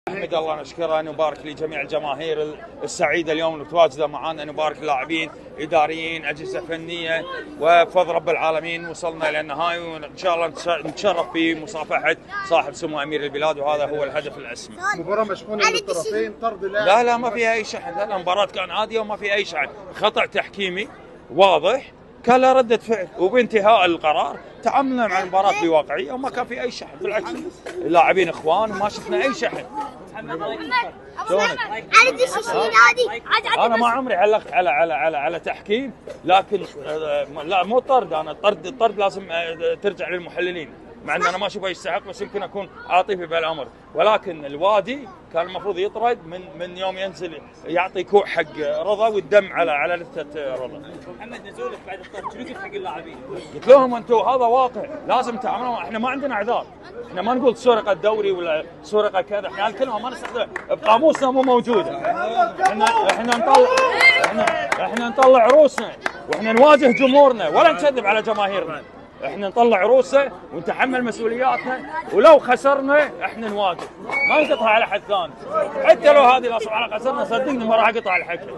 احمد الله نشكره، نبارك لجميع الجماهير السعيده اليوم المتواجده معنا، نبارك اللاعبين، اداريين، اجهزه فنيه، وبفضل رب العالمين وصلنا الى النهايه، وان شاء الله نتشرف بمصافحه صاحب سمو امير البلاد، وهذا هو الهدف الاسمى. مباراه مشحونه من الطرفين، طرد لا ما فيها اي شحن، لا المباراه كان عاديه وما فيها اي شحن، خطا تحكيمي واضح كان له ردة فعل، وبانتهاء القرار تعاملنا مع المباراة بواقعية وما كان في أي شحن، بالعكس اللاعبين إخوان وما شفنا أي شحن. شلونك؟ أنا ما عمري علقت على تحكيم، لكن لا مو طرد، أنا الطرد لازم ترجع للمحللين، مع ان انا ما اشوفه يستحق، بس يمكن اكون عاطفي بهالامر، ولكن الوادي كان المفروض يطرد من يوم ينزل يعطي كوع حق رضا والدم على لثه رضا. محمد نزولك بعد الطرد شنو قلت حق اللاعبين؟ قلت لهم انتم هذا واقع لازم تعاملون، احنا ما عندنا اعذار، احنا ما نقول سرقه دوري ولا سرقه كذا، احنا الكلمه ما نستخدمها بقاموسنا مو موجوده. احنا نطلع عروسنا واحنا نواجه جمهورنا ولا نكذب على جماهيرنا. احنا نطلع عروسه ونتحمل مسؤولياتنا، ولو خسرنا احنا نواجه، ما نقطع على حد ثاني، حتى لو هذه الاصابع خسرنا صدقني ما راح اقطع على حد.